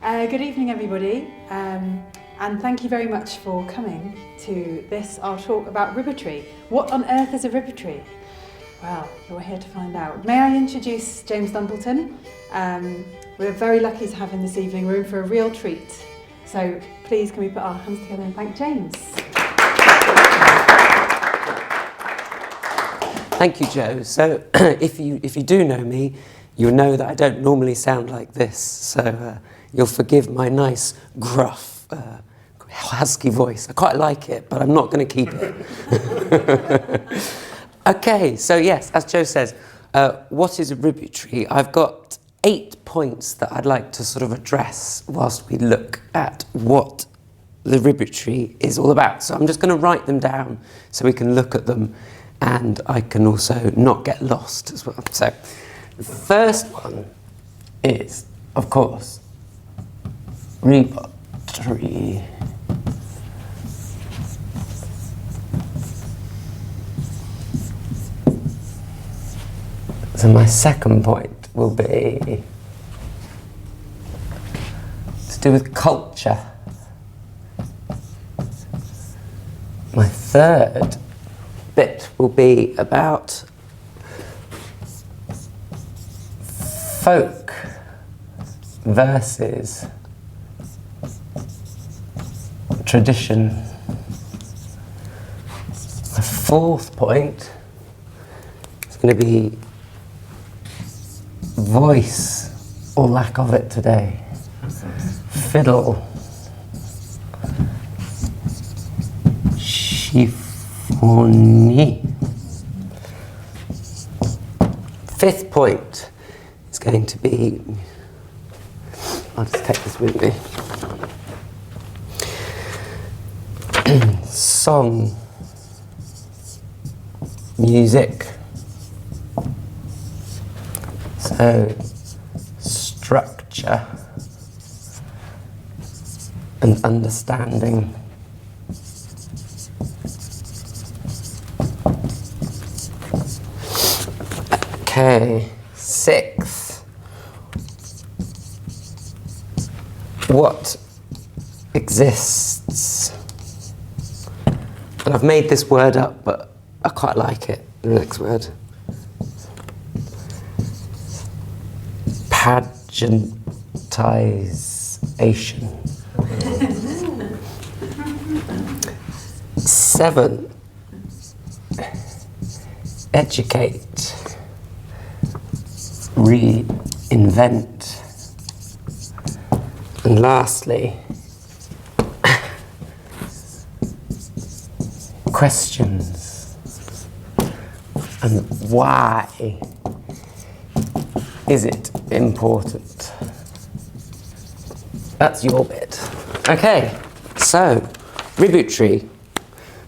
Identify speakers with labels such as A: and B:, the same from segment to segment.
A: Good evening, everybody, and thank you very much for coming to this, our talk about Ribotrie. What on earth is a Ribotrie? Well, you're here to find out. May I introduce James Dumbelton? We're very lucky to have him this evening. We're in for a real treat. So please, can we put our hands together and thank James?
B: Thank you, Jo. So if you do know me, you'll know that I don't normally sound like this. So you'll forgive my nice, gruff, husky voice. I quite like it, but I'm not going to keep it. Okay, so yes, as Jo says, what is a Ribotrie? I've got 8 points that I'd like to sort of address whilst we look at what the Ribotrie is all about. So I'm just going to write them down so we can look at them, and I can also not get lost as well. So the first one is, of course, Ribotrie. So my second point will be to do with culture. My third bit will be about folk versus tradition. My fourth point is going to be voice or lack of it today. Fiddle. Chiffony. Fifth point is going to be, I'll just take this with me. Song, music. So, structure and understanding. Okay, sixth. What exists? And I've made this word up, but I quite like it, the next word. Pageantization. 7. Educate. Reinvent. And lastly, questions. And why is it important? That's your bit. Okay, so Ribotrie.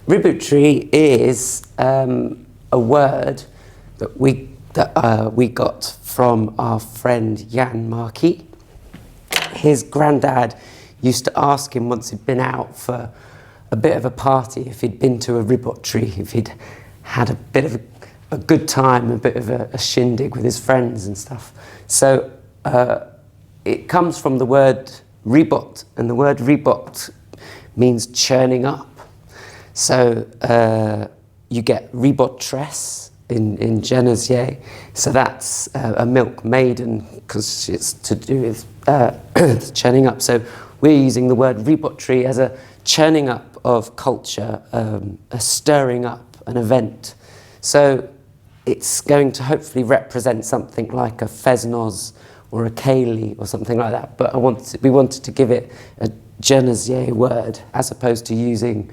B: Ribotrie is a word that we got from our friend Jan Marquis. His granddad used to ask him once he'd been out for a bit of a party if he'd been to a Ribotrie, if he'd had a bit of a good time, a bit of a shindig with his friends and stuff. So it comes from the word ribot, and the word ribot means churning up. So you get ribotress in Guernsey, so that's a milk maiden because it's to do with churning up. So we're using the word Ribotrie as a churning up of culture, a stirring up, an event. So it's going to hopefully represent something like a Fesnoz or a Ceilidh or something like that, but we wanted to give it a Guernsey word as opposed to using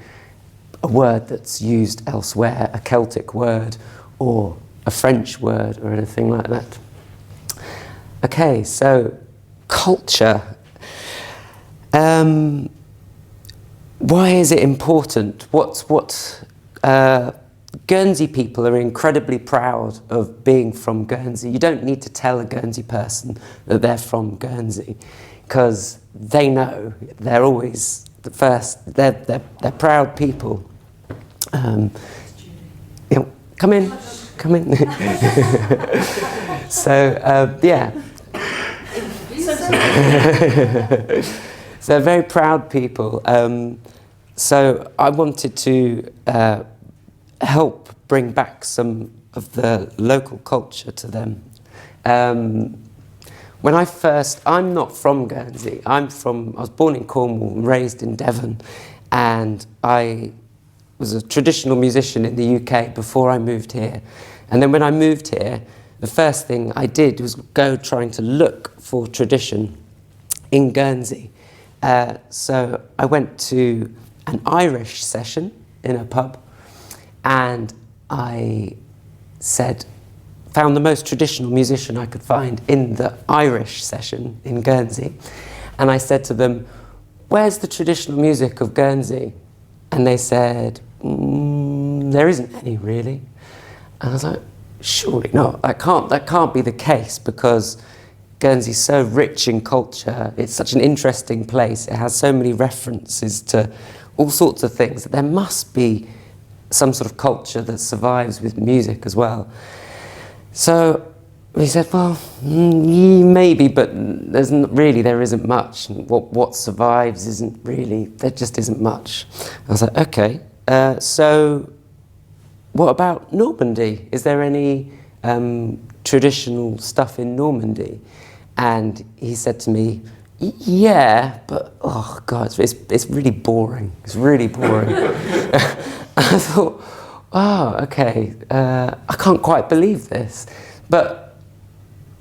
B: a word that's used elsewhere, a Celtic word or a French word or anything like that. Okay, so culture. Why is it important? Guernsey people are incredibly proud of being from Guernsey. You don't need to tell a Guernsey person that they're from Guernsey because they know. They're always the first. They're proud people. Come in. So yeah.
C: So
B: So very proud people. So I wanted to help bring back some of the local culture to them. When I'm not from Guernsey. I was born in Cornwall and raised in Devon, and I was a traditional musician in the UK before I moved here. And then when I moved here, the first thing I did was go trying to look for tradition in Guernsey. So I went to an Irish session in a pub, and I found the most traditional musician I could find in the Irish session in Guernsey. And I said to them, "Where's the traditional music of Guernsey?" And they said, "There isn't any really." And I was like, "Surely not. That can't be the case, because Guernsey's so rich in culture. It's such an interesting place. It has so many references to all sorts of things, that there must be some sort of culture that survives with music as well." So we said, "Well, maybe, but there isn't much. What survives there just isn't much." I was like, "Okay, so what about Normandy? Is there any traditional stuff in Normandy?" And he said to me, "Yeah, but oh God, it's really boring. It's really boring." I thought, "Oh, okay, I can't quite believe this." But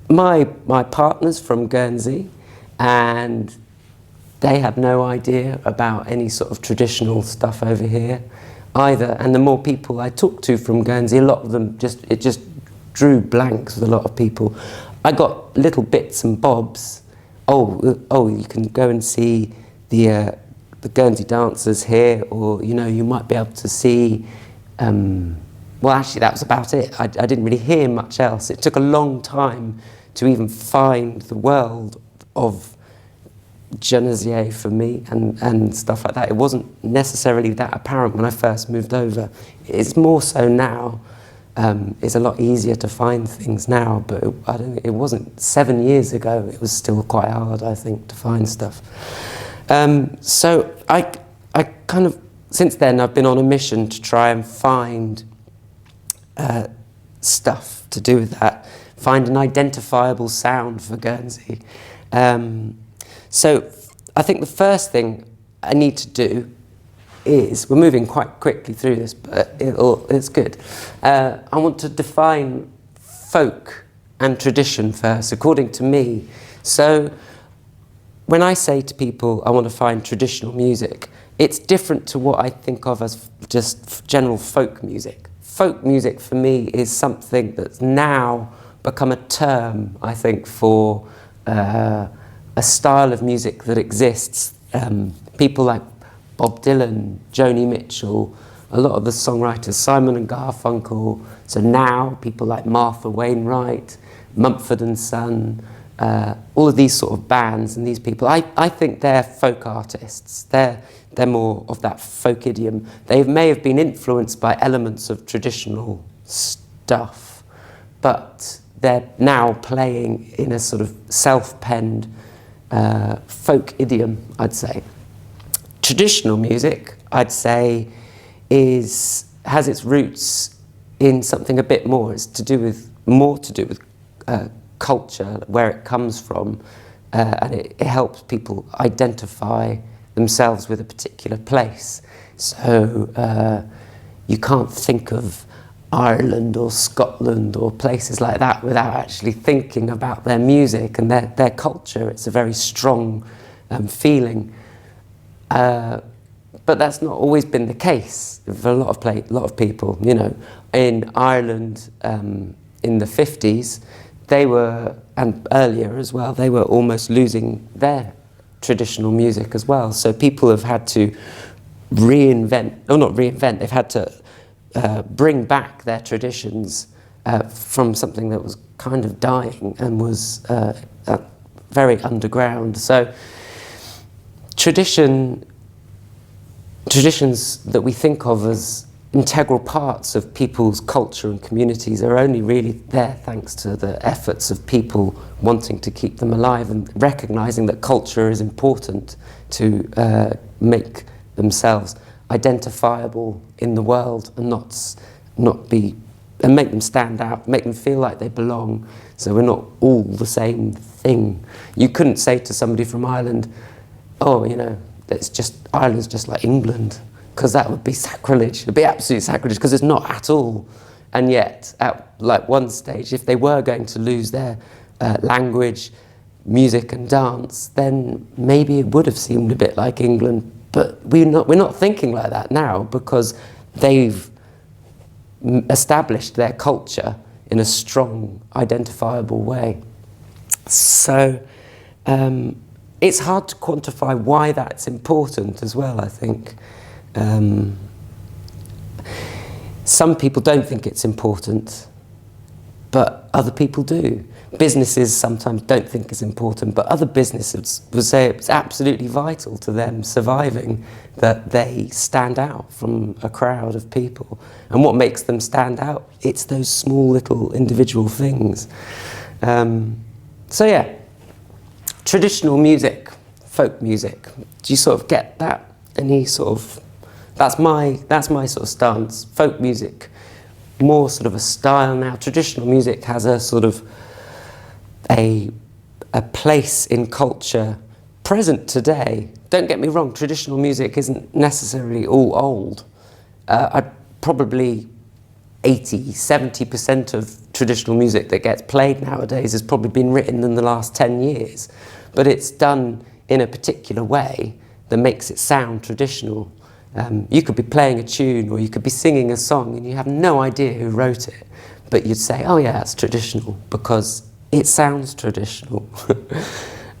B: my partner's from Guernsey, and they had no idea about any sort of traditional stuff over here either. And the more people I talked to from Guernsey, a lot of them it just drew blanks with a lot of people. I got little bits and bobs. Oh, you can go and see the Guernsey dancers here, or you might be able to see. Well, actually, that was about it. I didn't really hear much else. It took a long time to even find the world of Guernsey for me and stuff like that. It wasn't necessarily that apparent when I first moved over. It's more so now. It's a lot easier to find things now, but it wasn't 7 years ago. It was still quite hard, I think, to find stuff. So I kind of, since then, I've been on a mission to try and find stuff to do with that, find an identifiable sound for Guernsey. So I think the first thing I need to do is, we're moving quite quickly through this, but it's good. I want to define folk and tradition first, according to me. So when I say to people, I want to find traditional music, it's different to what I think of as just general folk music. Folk music for me is something that's now become a term, I think, for a style of music that exists. People like Bob Dylan, Joni Mitchell, a lot of the songwriters, Simon and Garfunkel. So now people like Martha Wainwright, Mumford and Son, all of these sort of bands and these people, I think they're folk artists. They're more of that folk idiom. They may have been influenced by elements of traditional stuff, but they're now playing in a sort of self-penned folk idiom, I'd say. Traditional music, I'd say, has its roots in something a bit more. It's more to do with culture, where it comes from, and it helps people identify themselves with a particular place. So you can't think of Ireland or Scotland or places like that without actually thinking about their music and their culture. It's a very strong feeling. But that's not always been the case for a lot of people. In Ireland in the 50s, they were, and earlier as well, they were almost losing their traditional music as well. So people have had to they've had to bring back their traditions from something that was kind of dying and was very underground. So traditions that we think of as integral parts of people's culture and communities are only really there thanks to the efforts of people wanting to keep them alive and recognising that culture is important to make themselves identifiable in the world and and make them stand out, make them feel like they belong, so we're not all the same thing. You couldn't say to somebody from Ireland, oh, you know, Ireland's just like England, because that would be sacrilege. It'd be absolute sacrilege, because it's not at all. And yet, at like one stage, if they were going to lose their language, music and dance, then maybe it would have seemed a bit like England. But we're not thinking like that now, because they've established their culture in a strong, identifiable way. So it's hard to quantify why that's important as well, I think. Some people don't think it's important, but other people do. Businesses sometimes don't think it's important, but other businesses would say it's absolutely vital to them surviving that they stand out from a crowd of people. And what makes them stand out? It's those small little individual things. So yeah, traditional music, folk music. Do you sort of get that? Any sort of, that's my sort of stance. Folk music, more sort of a style now. Traditional music has a sort of a place in culture present today. Don't get me wrong, traditional music isn't necessarily all old. I'd probably 80-70% of traditional music that gets played nowadays has probably been written in the last 10 years, but it's done in a particular way that makes it sound traditional. You could be playing a tune or you could be singing a song and you have no idea who wrote it, but you'd say, oh yeah, it's traditional because it sounds traditional.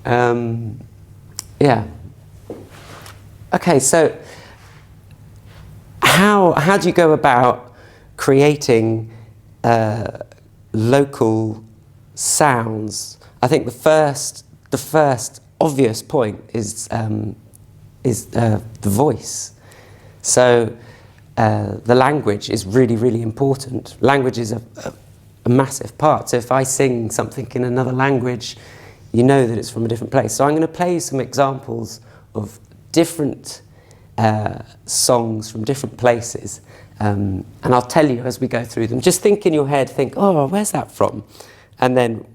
B: Yeah. Okay, so how do you go about creating local sounds? I think the first obvious point is the voice. So the language is really, really important. Language is a massive part. So if I sing something in another language, you know that it's from a different place. So I'm going to play you some examples of different songs from different places, and I'll tell you as we go through them. Just think in your head, think, oh, where's that from? And then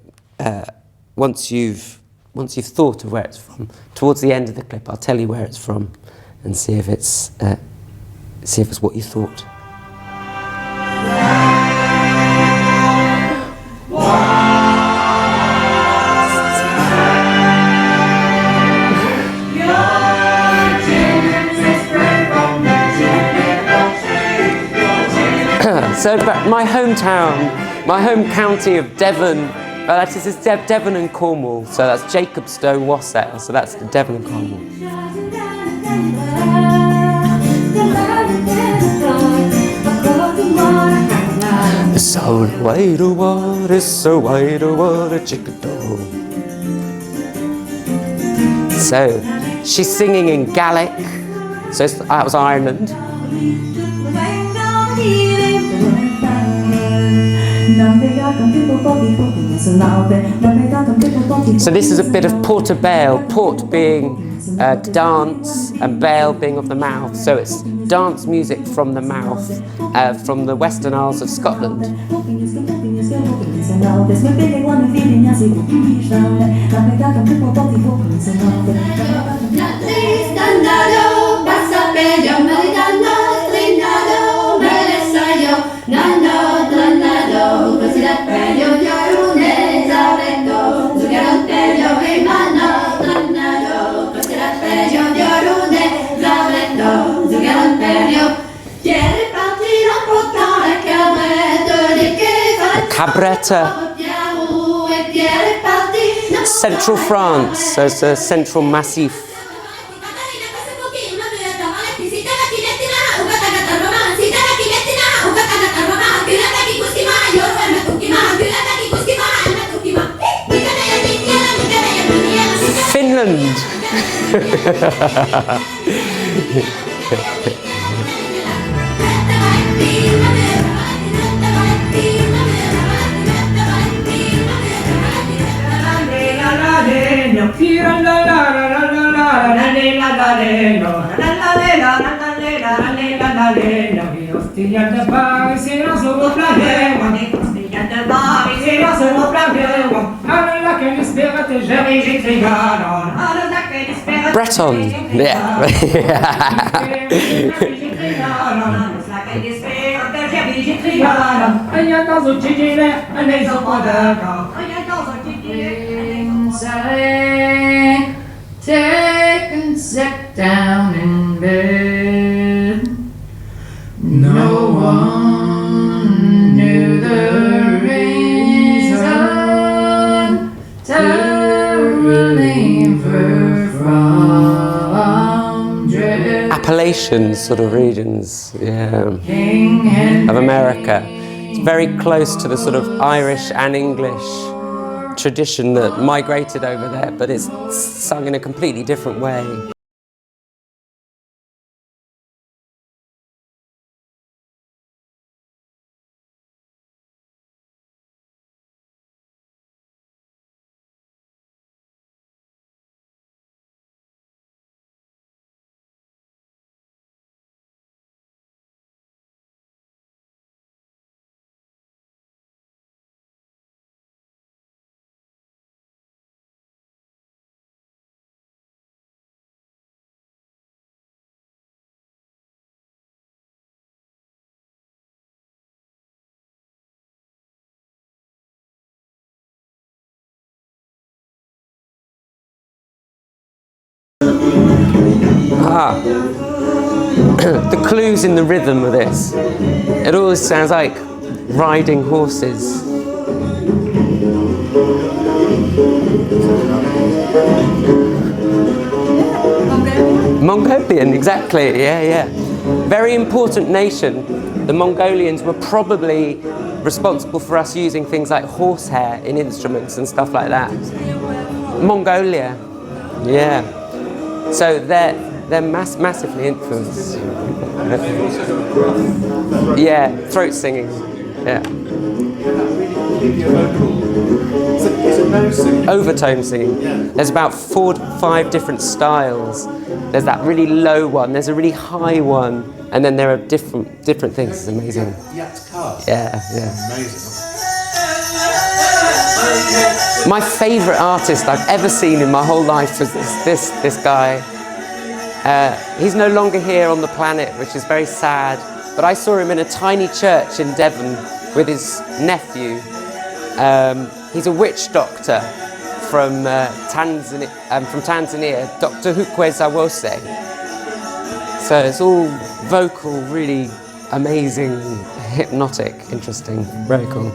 B: once you've thought of where it's from, towards the end of the clip, I'll tell you where it's from, and see if it's what you thought. So my hometown, my home county of Devon, that is Devon and Cornwall, so that's Jacobstow, Wassett, so that's Devon and Cornwall. It's so wide a water, so wide a water, Jacobstow. So she's singing in Gaelic, so that was Ireland. So this is a bit of portabale, port being dance and bale being of the mouth, so it's dance music from the mouth, from the Western Isles of Scotland. Cabretta, Central France, so it's a Central Massif. Finland. Breton, yeah.
C: Take and sit down in bed. No one knew the reason to relieve her from dread.
B: Appalachian sort of regions, yeah, of America. It's very close to the sort of Irish and English tradition that migrated over there, but it's sung in a completely different way. The clues in the rhythm of this, it always sounds like riding horses. Mongolian, exactly, yeah. Very important nation. The Mongolians were probably responsible for us using things like horsehair in instruments and stuff like that. Mongolia, yeah. So they're massively influenced. Yeah, throat singing. Yeah. Overtone singing. There's about 4 to 5 different styles. There's that really low one. There's a really high one, and then there are different things. It's amazing. Yeah. My favourite artist I've ever seen in my whole life was this guy. He's no longer here on the planet, which is very sad, but I saw him in a tiny church in Devon with his nephew. He's a witch doctor from Tanzania, Dr. Hukweza Wose. So it's all vocal, really amazing, hypnotic, interesting, very cool.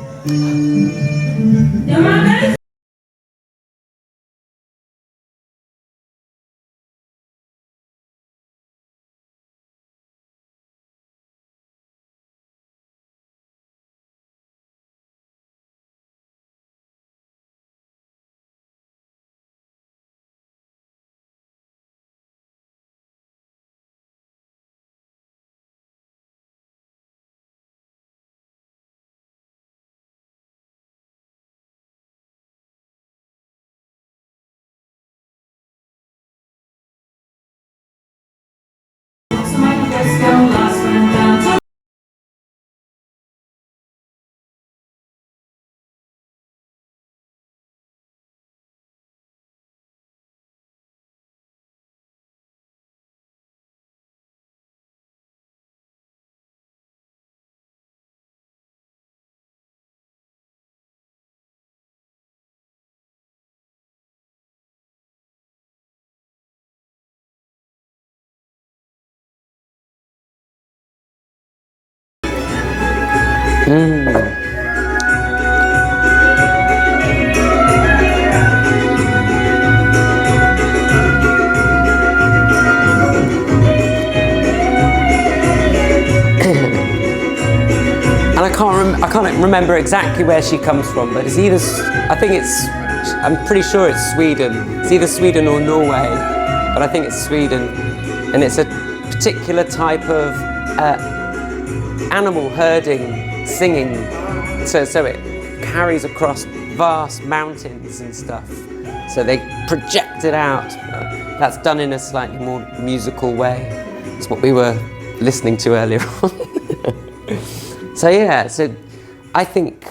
B: And I can't remember exactly where she comes from, but it's either, I'm pretty sure it's Sweden. It's either Sweden or Norway, but I think it's Sweden. And it's a particular type of animal herding, singing. So it carries across vast mountains and stuff. So they project it out. That's done in a slightly more musical way. It's what we were listening to earlier on. So yeah, so I think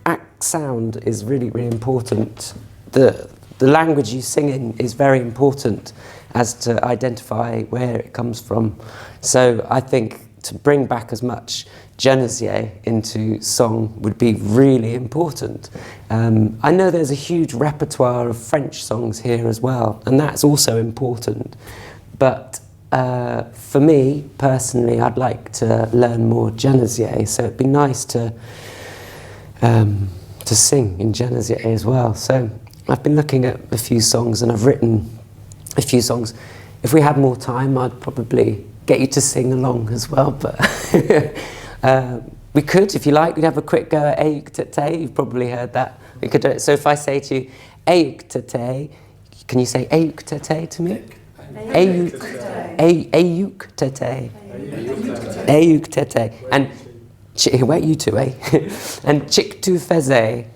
B: act sound is really, really important. The language you sing in is very important as to identify where it comes from. So I think to bring back as much Guernsey into song would be really important. I know there's a huge repertoire of French songs here as well, and that's also important. But for me, personally, I'd like to learn more Guernsey, so it'd be nice to sing in Guernsey as well. So I've been looking at a few songs and I've written a few songs. If we had more time, I'd probably get you to sing along as well, but we could, if you like. We'd have a quick go at Ayouk Tete. You've probably heard that. We could do it. So if I say to you, Ayouk Tete, can you say Ayouk Tete to me? Ayouk Tete. Ayouk Tete. And where you two, eh? And Chick tu faisais.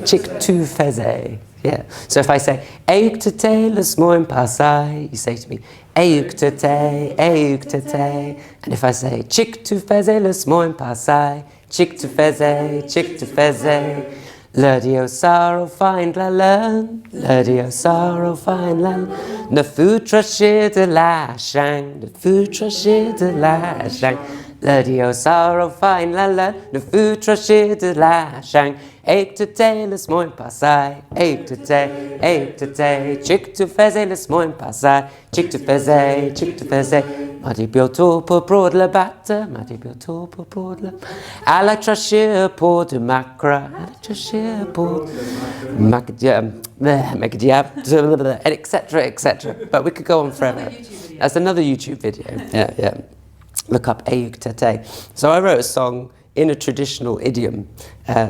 B: Chick tu faisais. Yeah. So if I say Ayouk Tete, laisse-moi un passage, you say to me Ayouk Tete, Ayouk Tete. And if I say Chick tu faisais, laisse-moi un passage, Chick tu faisais, Chick tu faisais. Lady o sorrow find la learn, Lady o sorrow find la learn. Ne foutra chier de la shang, ne foutra chier de la shang. Lady o sorrow find la learn, ne foutra chier de la shang. Ayouk Tete, laisse-moi un passage, Ayouk Tete, Chick tu faisais, laisse-moi un passage, Chick tu faisais, Chick tu faisais. Madi bientôt pour broad la batte, Madi bientôt pour broad la batte. À la trachère pour de macra, à la trachère pour macadiab, etc., etc. But we could go on forever. That's another YouTube video. Yeah. Look up Ayouk Tete. So I wrote a song in a traditional idiom.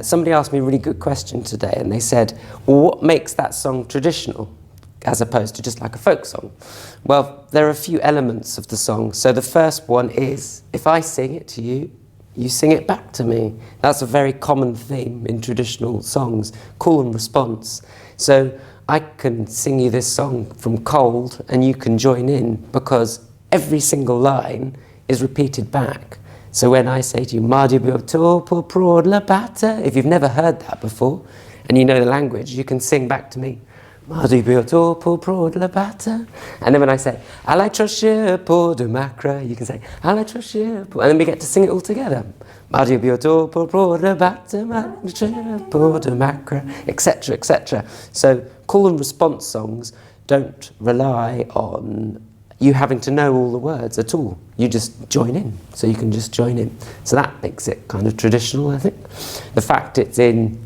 B: Somebody asked me a really good question today, and they said, well, what makes that song traditional as opposed to just like a folk song? Well, there are a few elements of the song. So the first one is, if I sing it to you, you sing it back to me. That's a very common theme in traditional songs, call and response. So I can sing you this song from cold and you can join in because every single line is repeated back. So when I say to you, Mardi bientôt pour prod la batte, if you've never heard that before and you know the language, you can sing back to me, Mardi bientôt pour prod la batte. And then when I say, à la trachère pour de macra, you can say, à la trachère pour, and then we get to sing it all together. Mardi bientôt pour prod la batte, Mardi trachère pour de macra, etc., etc. So call and response songs don't rely on you having to know all the words at all. You just join in, so you can just join in. So that makes it kind of traditional, I think. The fact it's in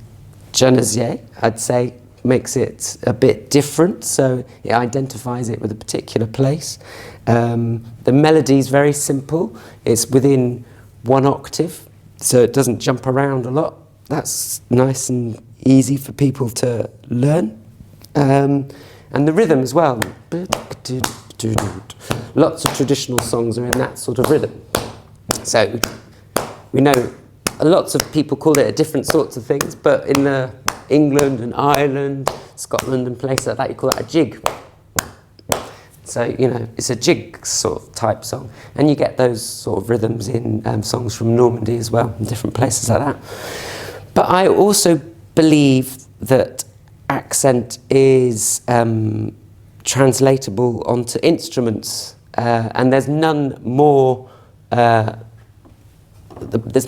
B: Guernsey, I'd say, makes it a bit different, so it identifies it with a particular place. The melody's very simple. It's within one octave, so it doesn't jump around a lot. That's nice and easy for people to learn. And the rhythm as well. Lots of traditional songs are in that sort of rhythm. So we know lots of people call it different sorts of things, but in England and Ireland, Scotland and places like that, you call that a jig. So, you know, it's a jig sort of type song. And you get those sort of rhythms in songs from Normandy as well, in different places like that. But I also believe that accent is translatable onto instruments, and there's none more, there's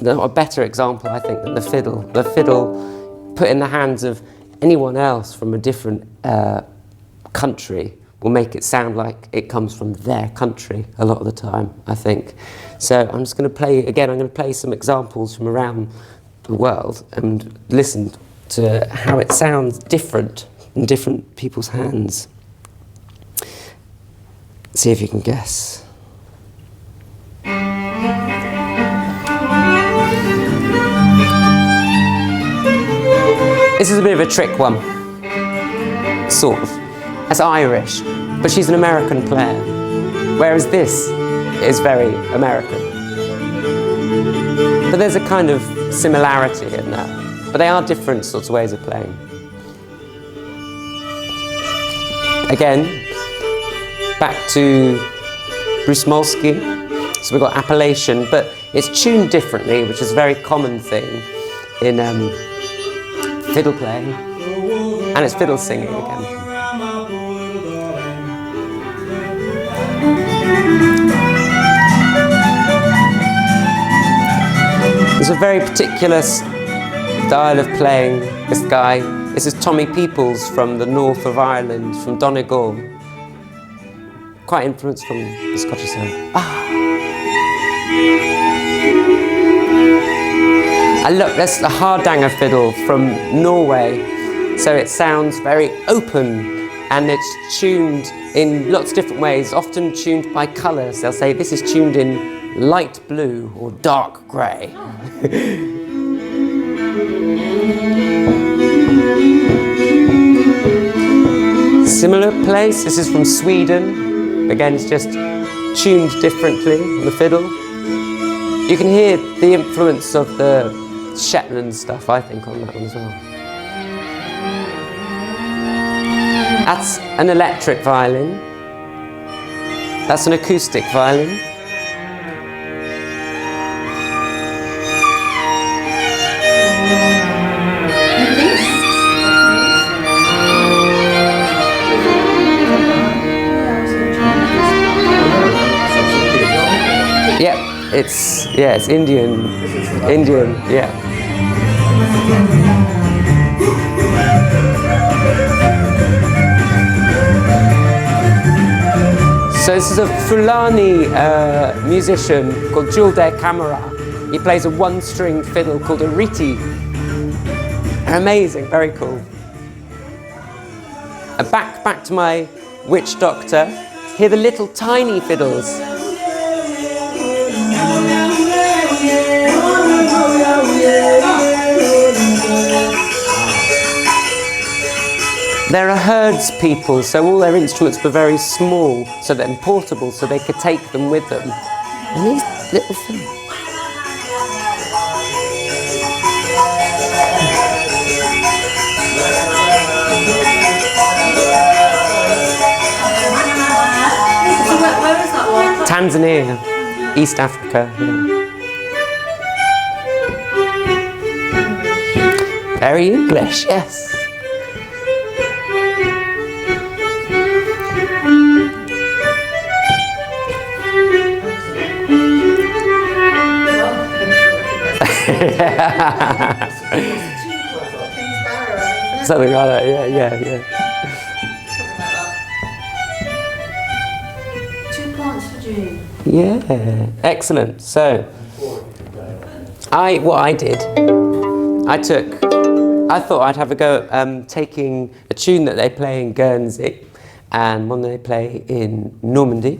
B: not a better example, I think, than the fiddle. The fiddle put in the hands of anyone else from a different country will make it sound like it comes from their country a lot of the time, I think. So I'm just going to play, again, I'm going to play some examples from around the world and listen to how it sounds different in different people's hands. See if you can guess. This is a bit of a trick one, sort of. That's Irish, but she's an American player, whereas this is very American. But there's a kind of similarity in that, but they are different sorts of ways of playing. again, back to Bruce Molsky. So we've got appellation, but it's tuned differently, which is a very common thing in fiddle playing, and it's fiddle singing again. There's a very particular style of playing. This guy, this is Tommy Peoples from the north of Ireland, from Donegal. Quite influenced from the Scottish sound. And look, that's the Hardanger fiddle from Norway. So it sounds very open, and it's tuned in lots of different ways, often tuned by colours. They'll say this is tuned in light blue or dark grey. Similar place, this is from Sweden. Again, it's just tuned differently on the fiddle. You can hear the influence of the Shetland stuff, I think, on that one as well. That's an electric violin. That's an acoustic violin. It's Indian, yeah. So this is a Fulani musician called Julde Kamara. He plays a one-string fiddle called a riti. Amazing, very cool. And back to my witch doctor. Hear the little tiny fiddles. They're a herds people, so all their instruments were very small, so they're portable, so they could take them with them. And these little things.
C: Where is that one?
B: Tanzania, East Africa. Yeah. Very English, yes. Something like that, yeah.
C: 2 points for June.
B: Yeah, excellent. So, I thought I'd have a go at taking a tune that they play in Guernsey and one that they play in Normandy.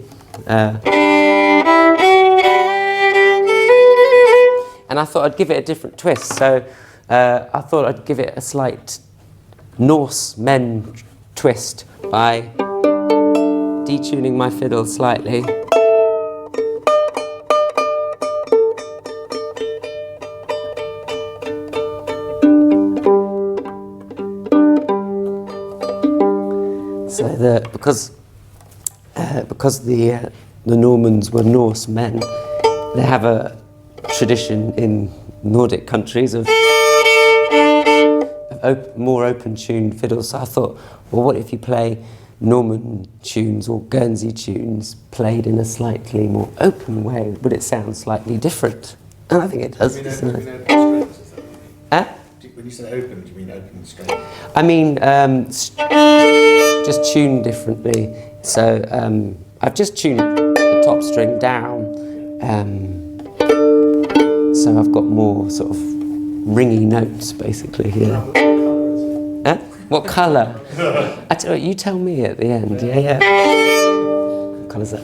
B: And I thought I'd give it a different twist. So I thought I'd give it a slight Norse men twist by detuning my fiddle slightly. So because the Normans were Norse men, they have a tradition in Nordic countries of more open-tuned fiddles. So I thought, well, what if you play Norman tunes or Guernsey tunes played in a slightly more open way? Would it sound slightly different? And I think it does.
D: When you say open, do you mean open straight?
B: I mean, just tuned differently. So I've just tuned the top string down. So I've got more sort of ringy notes, basically, here. What colour? I tell you tell me at the end. Yeah. What colour's that?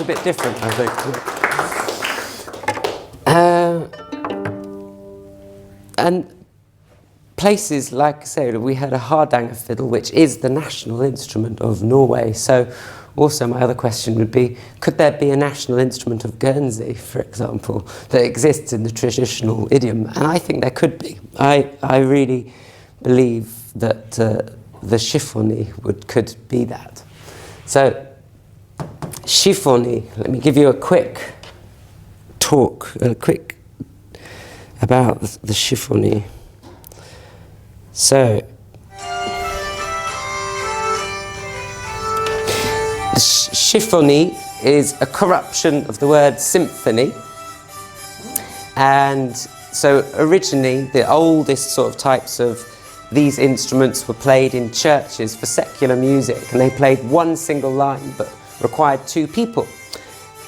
B: a bit different, I think. And places like, say, we had a hardanger fiddle, which is the national instrument of Norway. So also my other question would be, could there be a national instrument of Guernsey, for example, that exists in the traditional idiom? And I think there could be. I really believe that the chiffony could be that. So, chiffony, let me give you a quick talk, about the chiffony. So, the chiffony is a corruption of the word symphony. And so originally the oldest sort of types of these instruments were played in churches for secular music, and they played one single line but required two people.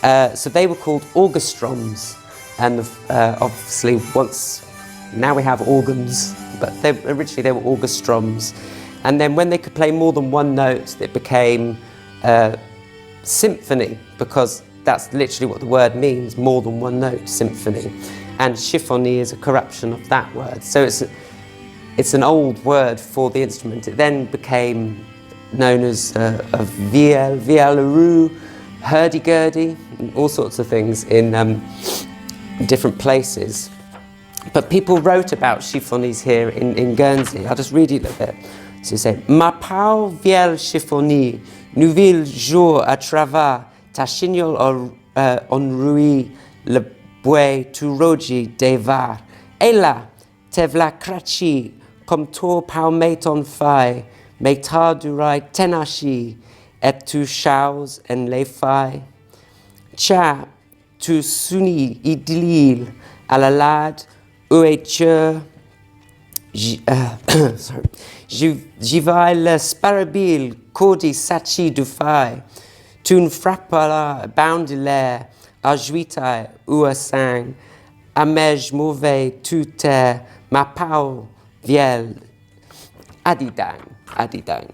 B: So they were called orchestroms, and obviously now we have organs, but originally they were orchestroms. And then when they could play more than one note, it became symphony, because that's literally what the word means, more than one note, symphony. And chiffony is a corruption of that word. So it's an old word for the instrument. It then became known as a vielle, vielle-roux, hurdy-gurdy, all sorts of things in different places. But people wrote about chiffonies here in Guernsey. I'll just read you a little bit. So you say, Ma pau vielle chiffonie, nouvelle jour à travers, ta chignol en rouille, le bois tu rogi devar. Et là, te v'la crachi, comme toi pau mate en faille, mais ta durai tenachi, et tu chaus en les failles. Cha, tu suni idlil, à la lad, où es-tu? J'y vais le sparabil, codi sachi du faille. Tu ne frapperas boundilaire, à juitaille ou à sang. Amège mauvais tu te, ma pau vielle. Adidang, adidang.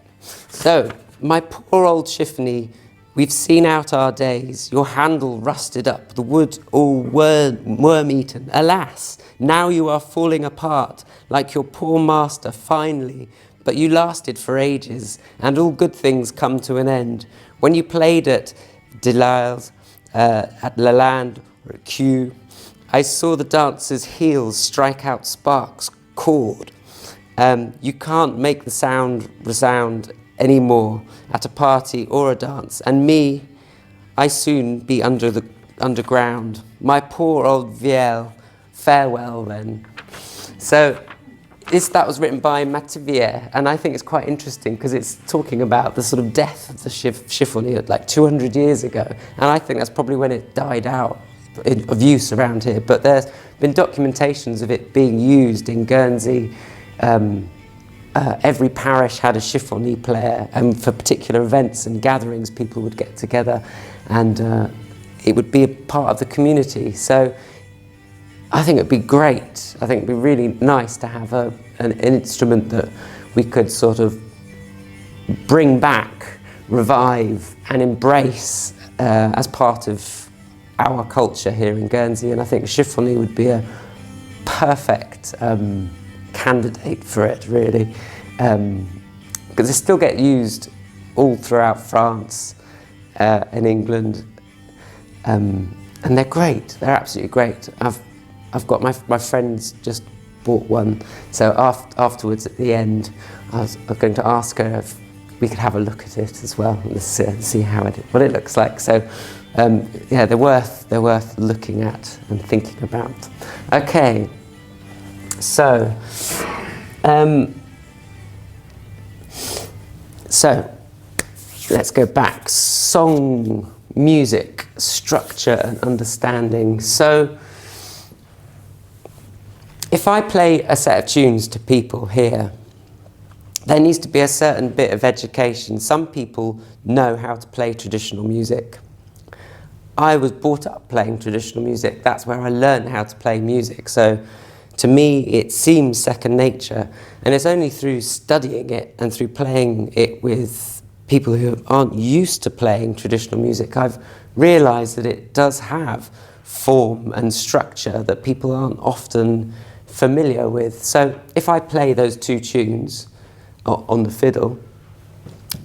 B: So, my poor old chiffony, we've seen out our days, your handle rusted up, the wood all worm-eaten. Alas, now you are falling apart, like your poor master finally, but you lasted for ages, and all good things come to an end. When you played at Delisle's, at Lalande, or at Kew, I saw the dancers' heels strike out sparks, chord. You can't make the sound resound anymore at a party or a dance, and me, I soon be underground. My poor old vielle, farewell then. So that was written by Mativier, and I think it's quite interesting because it's talking about the sort of death of the chiffonier like 200 years ago, and I think that's probably when it died out of use around here. But there's been documentations of it being used in Guernsey. Every parish had a chiffonier player, and for particular events and gatherings people would get together, and it would be a part of the community. So I think it'd be great. I think it'd be really nice to have an instrument that we could sort of bring back, revive and embrace as part of our culture here in Guernsey. And I think chiffonier would be a perfect candidate for it, really, because they still get used all throughout France and England, and they're great. They're absolutely great. I've got my friends just bought one, so afterwards at the end I was going to ask her if we could have a look at it as well and see what it looks like. So yeah, they're worth looking at and thinking about. Okay. So let's go back. Song, music, structure and understanding. So if I play a set of tunes to people here, there needs to be a certain bit of education. Some people know how to play traditional music. I was brought up playing traditional music. That's where I learned how to play music. So to me, it seems second nature, and it's only through studying it and through playing it with people who aren't used to playing traditional music. I've realise that it does have form and structure that people aren't often familiar with. So if I play those two tunes on the fiddle,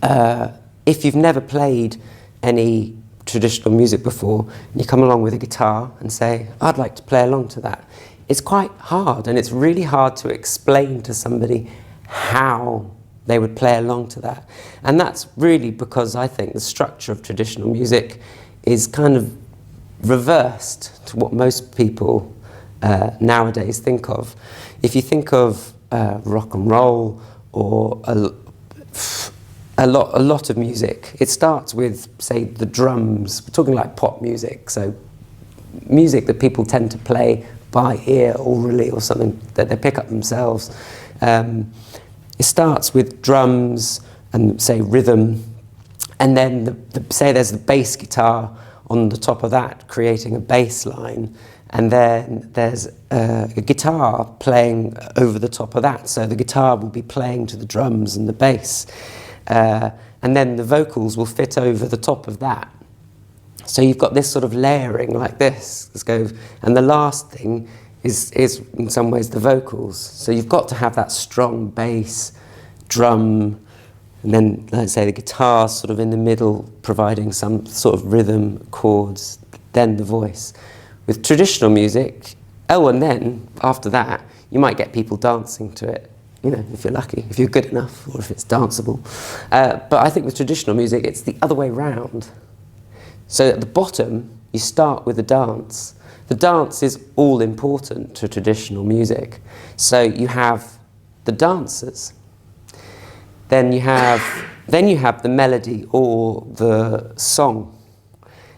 B: if you've never played any traditional music before, and you come along with a guitar and say, I'd like to play along to that, it's quite hard, and it's really hard to explain to somebody how they would play along to that. And that's really because I think the structure of traditional music is kind of reversed to what most people nowadays think of. If you think of rock and roll or a lot of music, it starts with, say, the drums. We're talking like pop music, so music that people tend to play by ear orally or something that they pick up themselves. It starts with drums and, say, rhythm, and then say there's the bass guitar on the top of that, creating a bass line, and then there's a guitar playing over the top of that, so the guitar will be playing to the drums and the bass, and then the vocals will fit over the top of that. So you've got this sort of layering like this. Let's go, and the last thing is in some ways the vocals. So you've got to have that strong bass, drum, and then, let's say, the guitar sort of in the middle, providing some sort of rhythm, chords, then the voice. With traditional music, and then, after that, you might get people dancing to it, you know, if you're lucky, if you're good enough, or if it's danceable. But I think with traditional music, it's the other way round. So at the bottom, you start with the dance. The dance is all important to traditional music. So you have the dancers. Then you have the melody or the song,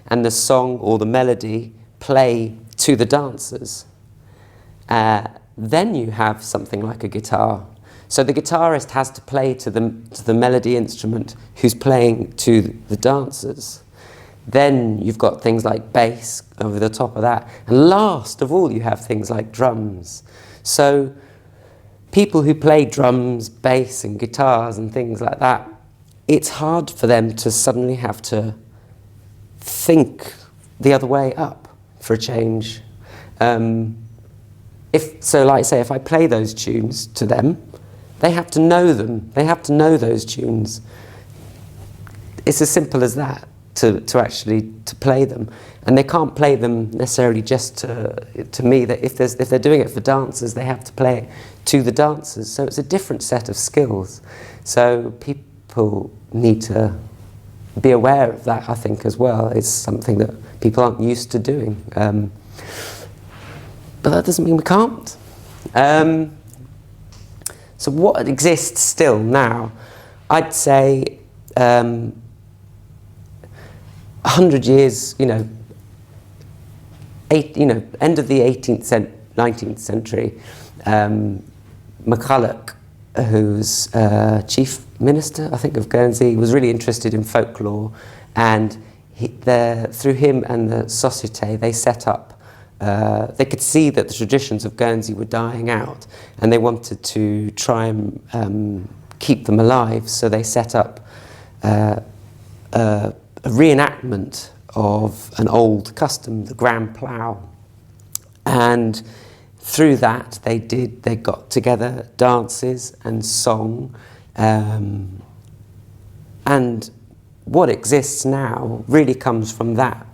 B: and the song or the melody play to the dancers. Then you have something like a guitar. So the guitarist has to play to the melody instrument who's playing to the dancers. Then you've got things like bass over the top of that. And last of all, you have things like drums. So people who play drums, bass and guitars and things like that, it's hard for them to suddenly have to think the other way up for a change. If I play those tunes to them, they have to know them. They have to know those tunes. It's as simple as that to actually play them. And they can't play them necessarily just to me. That if they're doing it for dancers, they have to play it to the dancers. So it's a different set of skills. So people need to be aware of that, I think, as well. It's something that people aren't used to doing. But that doesn't mean we can't. So what exists still now? I'd say 100 years, end of the 18th, 19th century, McCulloch, who's chief minister, I think, of Guernsey, was really interested in folklore, and through him and the Société, they set up. They could see that the traditions of Guernsey were dying out, and they wanted to try and keep them alive. So they set up a reenactment of an old custom, the grand plough, and through that they got together dances and song, and what exists now really comes from that,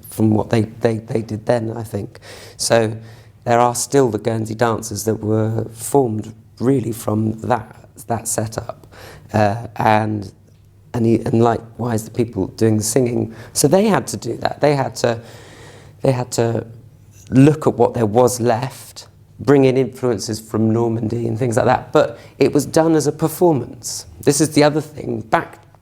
B: from what they did then, I think. So there are still the Guernsey dancers that were formed really from that setup, and likewise the people doing the singing. So they had to do that. They had to look at what there was left, bring in influences from Normandy and things like that. But it was done as a performance. This is the other thing.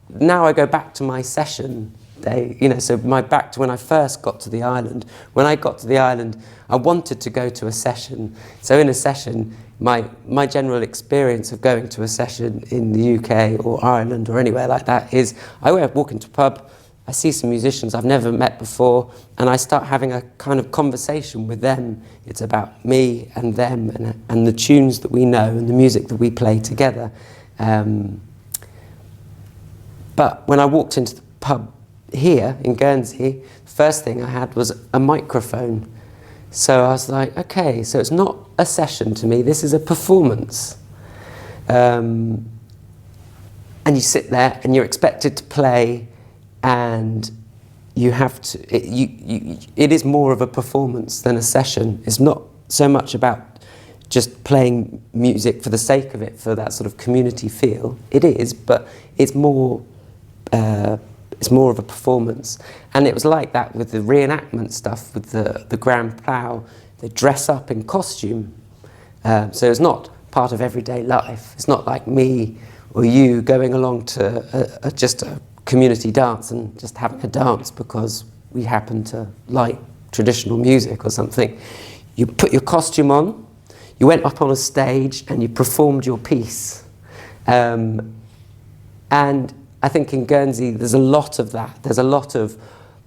B: Now I go back to my session day, so back to when I first got to the island. When I got to the island, I wanted to go to a session. So in a session, my general experience of going to a session in the UK or Ireland or anywhere like that is I walk into a pub, I see some musicians I've never met before, and I start having a kind of conversation with them. It's about me and them and the tunes that we know and the music that we play together. But when I walked into the pub here in Guernsey, the first thing I had was a microphone. So I was like, okay, so it's not a session to me, this is a performance. And you sit there and you're expected to play, and you have to, it is more of a performance than a session. It's not so much about just playing music for the sake of it, for that sort of community feel. It is, but it's more of a performance. And it was like that with the reenactment stuff, with the Grand Plough. They dress up in costume. So it's not part of everyday life. It's not like me or you going along to just a community dance and just having a dance because we happen to like traditional music or something. You put your costume on, you went up on a stage and you performed your piece. And I think in Guernsey there's a lot of that. There's a lot of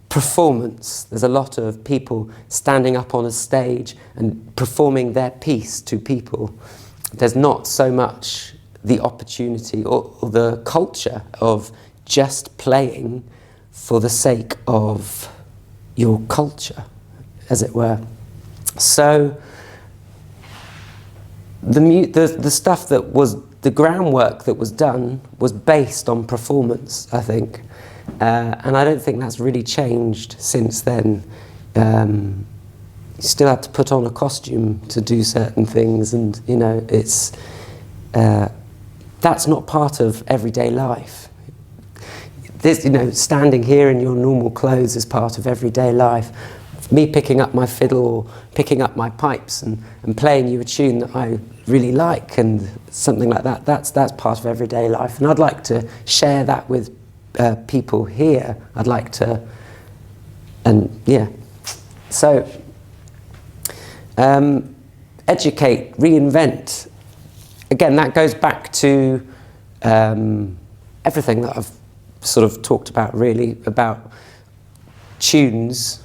B: performance. There's a lot of people standing up on a stage and performing their piece to people. There's not so much the opportunity or the culture of just playing for the sake of your culture, as it were. So the stuff that was, the groundwork that was done was based on performance, I think. And I don't think that's really changed since then. You still had to put on a costume to do certain things, and you know, it's that's not part of everyday life. This, you know, standing here in your normal clothes is part of everyday life. Me picking up my fiddle or picking up my pipes and playing you a tune that I really like and something like that, that's part of everyday life. And I'd like to share that with people here. I'd like to, and yeah. So, educate, reinvent. Again, that goes back to everything that I've sort of talked about, really, about tunes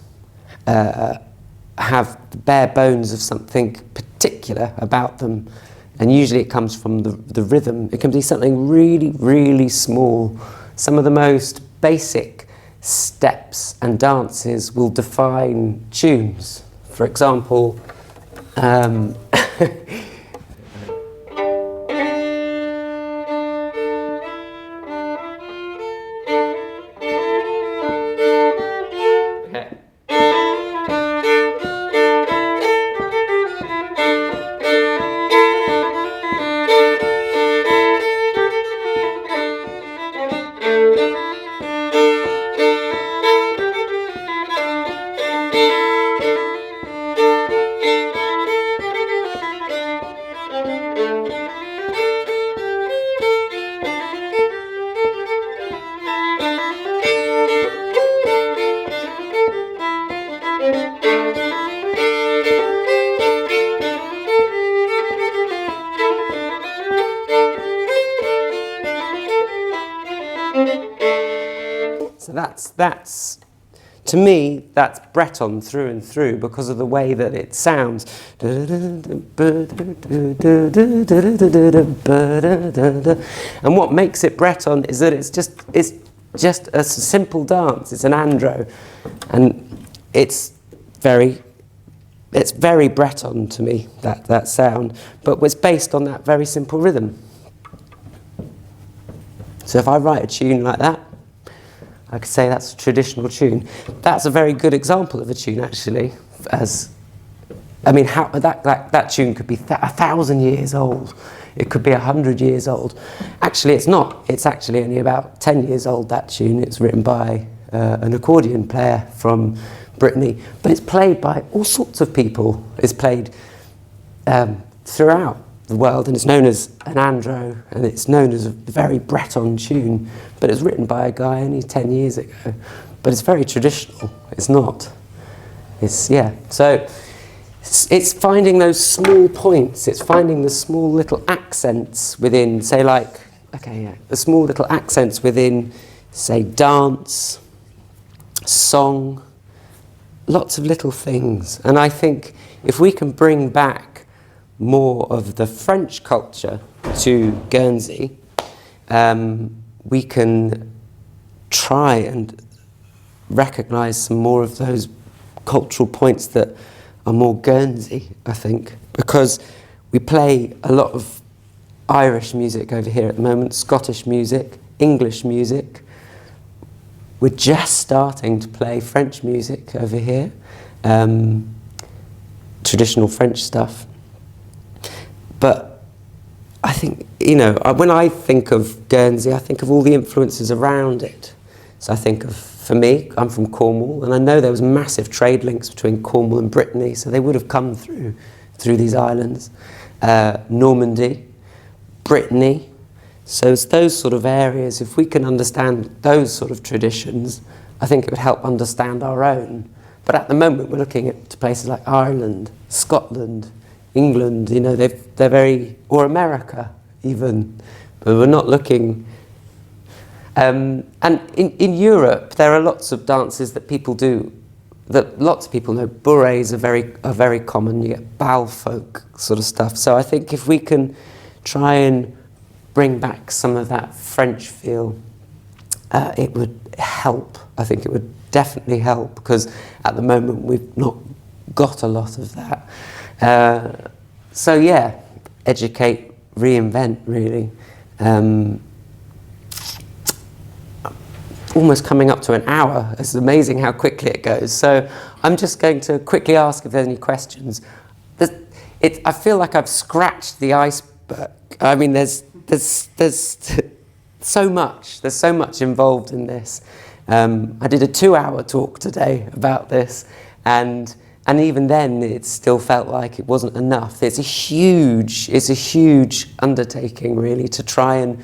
B: have the bare bones of something particular about them, and usually it comes from the rhythm. It can be something really, really small. Some of the most basic steps and dances will define tunes. For example, so that's to me, that's Breton through and through because of the way that it sounds. And what makes it Breton is that it's just a simple dance. It's an andro, and it's very Breton to me, that sound, but it's based on that very simple rhythm. So if I write a tune like that, I could say that's a traditional tune. That's a very good example of a tune, actually. I mean, how that tune could be 1,000 years old. It could be 100 years old. Actually, it's not. It's actually only about 10 years old, that tune. It's written by an accordion player from Brittany. But it's played by all sorts of people. It's played throughout the world, and it's known as an andro, and it's known as a very Breton tune, but it's written by a guy only 10 years ago. But it's very traditional. It's not. It's, yeah. So it's finding those small points. It's finding the small little accents within, say, like, okay, yeah, the small little accents within, say, dance, song, lots of little things. And I think if we can bring back more of the French culture to Guernsey, we can try and recognise some more of those cultural points that are more Guernsey, I think, because we play a lot of Irish music over here at the moment, Scottish music, English music. We're just starting to play French music over here, traditional French stuff. But I think, you know, when I think of Guernsey, I think of all the influences around it. So I think of, for me, I'm from Cornwall, and I know there was massive trade links between Cornwall and Brittany, so they would have come through these islands. Normandy, Brittany. So it's those sort of areas. If we can understand those sort of traditions, I think it would help understand our own. But at the moment, we're looking at places like Ireland, Scotland, England, you know, they're very, or America even, but we're not looking. And in Europe, there are lots of dances that people do, that lots of people know. Bourrées are very common. You get bal folk sort of stuff. So I think if we can try and bring back some of that French feel, it would help. I think it would definitely help, because at the moment we've not got a lot of that. So yeah, educate, reinvent, really. Almost coming up to an hour. It's amazing how quickly it goes. So I'm just going to quickly ask if there's any questions. I feel like I've scratched the iceberg. I mean, there's so much. There's so much involved in this. I did a 2-hour talk today about this, and even then it still felt like it wasn't enough. It's a huge undertaking, really, to try and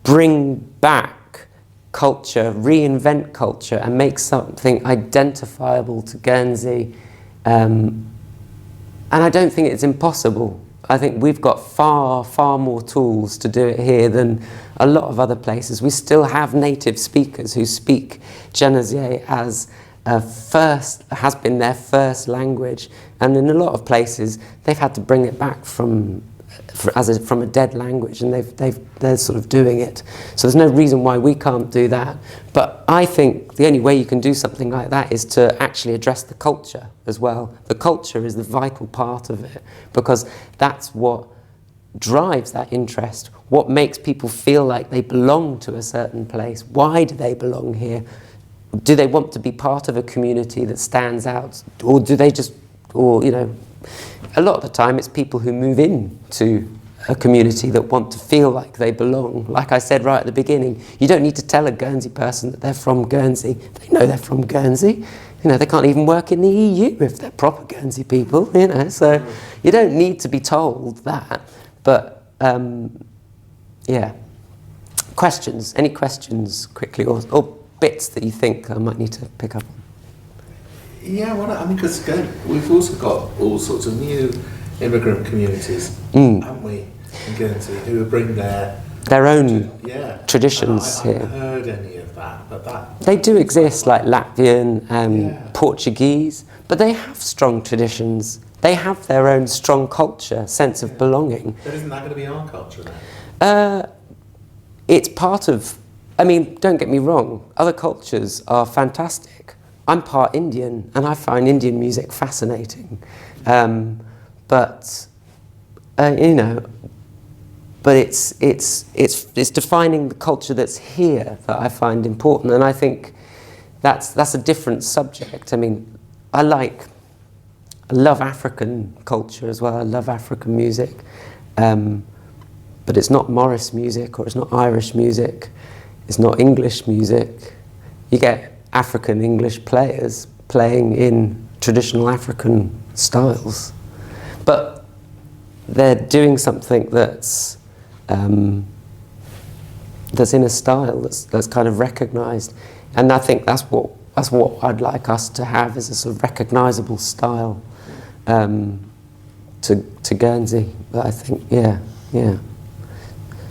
B: bring back culture, reinvent culture, and make something identifiable to Guernsey. And I don't think it's impossible. I think we've got far, far more tools to do it here than a lot of other places. We still have native speakers who speak Guernsey as has been their first language, and in a lot of places they've had to bring it back from a dead language, and they're sort of doing it. So there's no reason why we can't do that. But I think the only way you can do something like that is to actually address the culture as well. The culture is the vital part of it, because that's what drives that interest, what makes people feel like they belong to a certain place. Why do they belong here? Do they want to be part of a community that stands out, or do they just, or, you know, a lot of the time it's people who move into a community that want to feel like they belong. Like I said right at the beginning, you don't need to tell a Guernsey person that they're from Guernsey. They know they're from Guernsey. You know, they can't even work in the EU if they're proper Guernsey people, you know, so you don't need to be told that. But, yeah. Questions? Any questions quickly, or bits that you think I might need to pick up on?
D: Yeah, well, I mean, because we've also got all sorts of new immigrant communities, haven't we, in Guernsey, who bring their own traditions here. I haven't heard any of that, but
B: they do exist, like Latvian and Portuguese, but they have strong traditions. They have their own strong culture, sense of belonging.
D: But isn't that going to be our culture then?
B: It's part of, I mean, don't get me wrong, other cultures are fantastic. I'm part Indian, and I find Indian music fascinating. But you know, but it's defining the culture that's here that I find important, and I think that's a different subject. I mean, I love African culture as well. I love African music, but it's not Morris music, or it's not Irish music, it's not English music. You get African English players playing in traditional African styles, but they're doing something that's in a style that's kind of recognised, and I think that's what I'd like us to have, is a sort of recognisable style to Guernsey. But I think, yeah.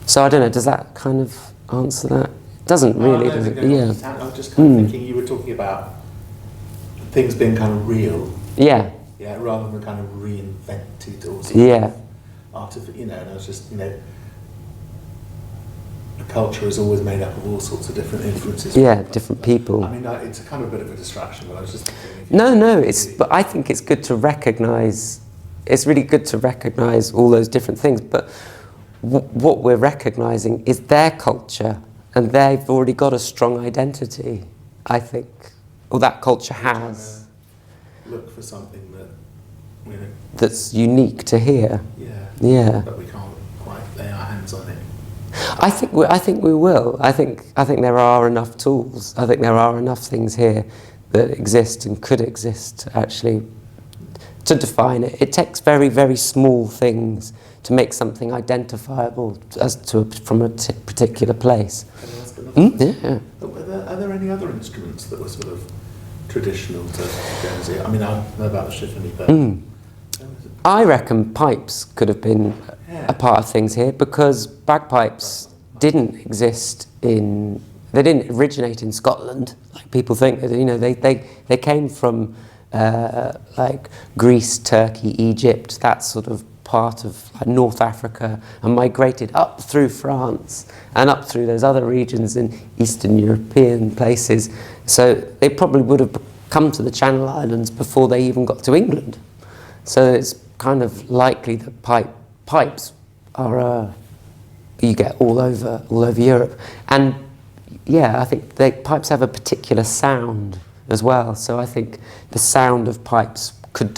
B: So I don't know. Does that kind of answer that? Doesn't really, does it? Yeah.
D: I was just kind of thinking, you were talking about things being kind of real.
B: Yeah.
D: Yeah, rather than kind of reinvented or
B: yeah.
D: artificial, you know, and I was just, you know, culture is always made up of all sorts of different influences.
B: Yeah, different people.
D: I mean, it's a kind of a bit of a distraction, but I was just thinking...
B: But I think it's good to recognise, it's really good to recognise all those different things, but what we're recognising is their culture, and they've already got a strong identity, I think, or that culture has.
D: Look for something that, you know...
B: That's unique to here.
D: Yeah. But we can't quite lay our hands on it.
B: I think we will. I think there are enough tools. I think there are enough things here that exist and could exist, actually, to define it. It takes very, very small things to make something identifiable from a particular place.
D: Can I ask another question?
B: Yeah.
D: Are there any other instruments that were sort of traditional to Guernsey? I mean, I know about the chiffony, but...
B: I reckon pipes could have been a part of things here, because bagpipes didn't originate in Scotland, like people think. You know, they came from like Greece, Turkey, Egypt, that sort of part of like North Africa, and migrated up through France and up through those other regions in Eastern European places. So they probably would have come to the Channel Islands before they even got to England. So it's kind of likely that pipes are you get all over Europe, and yeah, I think pipes have a particular sound as well. So I think the sound of pipes could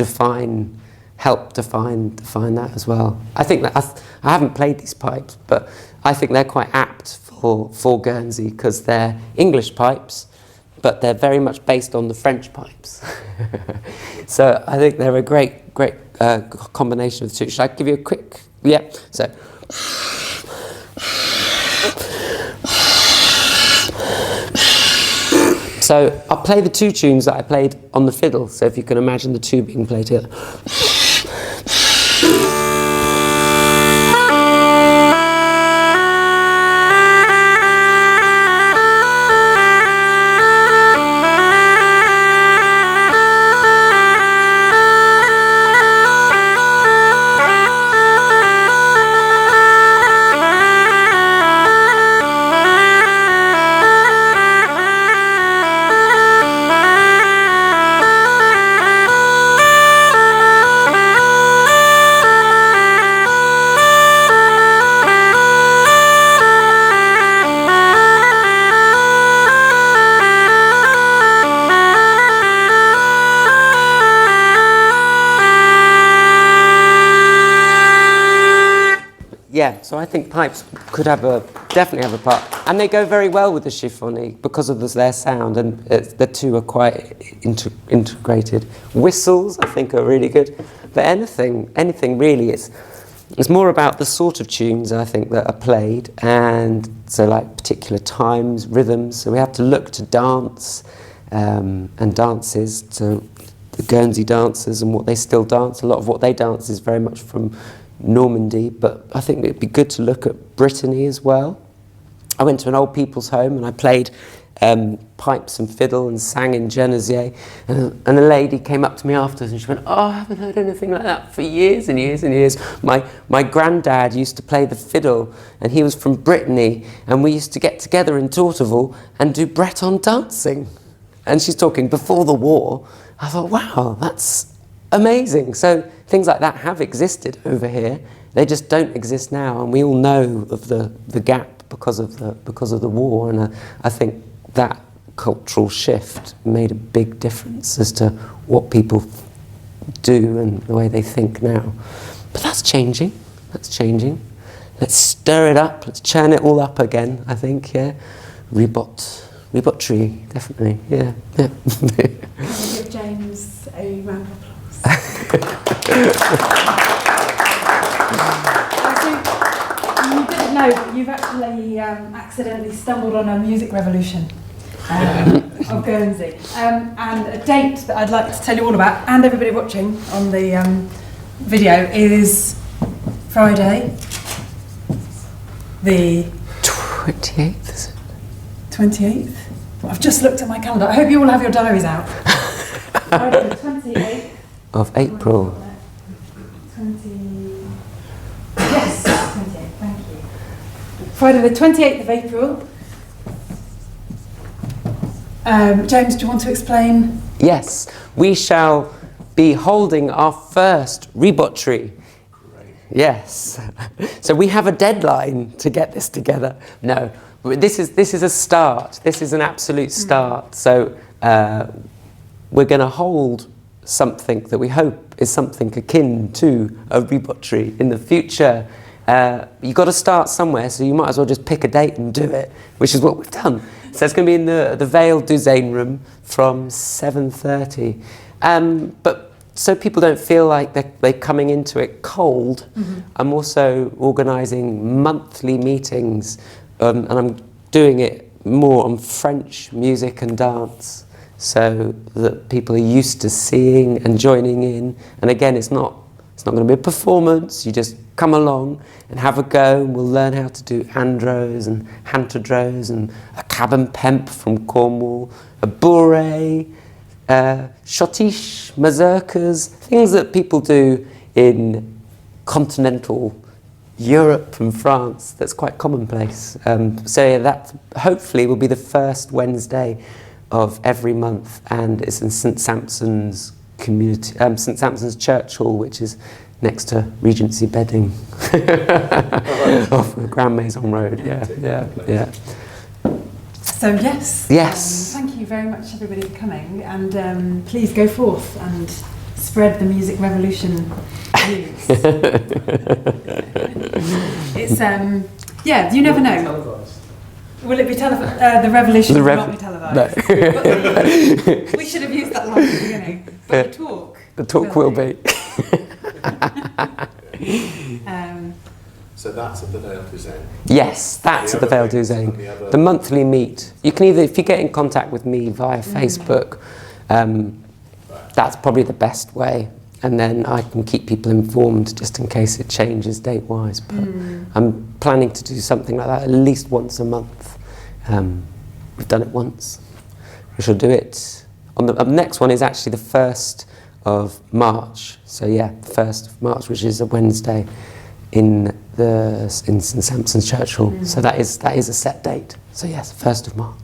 B: help define that as well. I think that I haven't played these pipes, but I think they're quite apt for Guernsey, because they're English pipes, but they're very much based on the French pipes. So I think they're a great combination of the two. Should I give you a quick? Yeah. So I'll play the two tunes that I played on the fiddle. So if you can imagine the two being played together. Yeah, so I think pipes could definitely have a part, and they go very well with the chiffony because of their sound, and the two are quite integrated. Whistles, I think, are really good, but anything really, it's more about the sort of tunes, I think, that are played, and so like particular times, rhythms. So we have to look to dance and dances, to the Guernsey dancers and what they still dance. A lot of what they dance is very much from Normandy, but I think it'd be good to look at Brittany as well. I went to an old people's home and I played pipes and fiddle and sang in Guernsey, and a lady came up to me afterwards and she went, "Oh, I haven't heard anything like that for years and years and years. My granddad used to play the fiddle, and he was from Brittany, and we used to get together in Torteval and do Breton dancing." And she's talking before the war. I thought, wow, that's amazing. So things like that have existed over here. They just don't exist now, and we all know of the gap because of the war. And I think that cultural shift made a big difference as to what people do and the way they think now. But that's changing. Let's stir it up. Let's churn it all up again, I think. Yeah, Ribotrie, definitely. Yeah.
A: Give James a round of applause. You didn't know, but you've actually accidentally stumbled on a music revolution of Guernsey, and a date that I'd like to tell you all about, and everybody watching on the video, is Friday, the
B: 28th, is it?
A: 28th? I've just looked at my calendar. I hope you all have your diaries out. Friday the 28th
B: of April.
A: 20... Yes, 28th, thank you. Friday the 28th of April. James, do you want to explain?
B: Yes, we shall be holding our first Ribotrie. Yes. So we have a deadline to get this together. No, this is a start. This is an absolute start. So we're going to hold something that we hope is something akin to a Ribotrie in the future. You've got to start somewhere, so you might as well just pick a date and do it, which is what we've done. So it's going to be in the Vale Douzaine room from 7:30. But so people don't feel like they're coming into it cold, I'm also organising monthly meetings, and I'm doing it more on French music and dance, so that people are used to seeing and joining in. And again, it's not going to be a performance. You just come along and have a go, and we'll learn how to do andros and hantadros and a cabin pemp from Cornwall, a bourrée, schottische, mazurkas, things that people do in continental Europe and France that's quite commonplace. So yeah, that hopefully will be the first Wednesday of every month, and it's in St Sampson's community, St Sampson's Church Hall, which is next to Regency Bedding off the Grand Maison Road. Yeah.
A: So yes. Thank you very much, everybody, for coming, and please go forth and spread the music revolution news. It's you never know.
D: Televised.
A: Will it be televised? The revolution will not be televised.
B: No.
A: But we should have used that line at the beginning. But
B: the talk will be.
D: So that's at the Vale Douzaine.
B: Yes, that's at the Vale Douzaine. The monthly meet. You can either, if you get in contact with me via Facebook, that's probably the best way. And then I can keep people informed just in case it changes date-wise. But I'm planning to do something like that at least once a month. We've done it once. We shall do it. The next one is actually the 1st of March. So yeah, the 1st of March, which is a Wednesday in St Sampson's Church Hall. So that is a set date. So yes, 1st of March.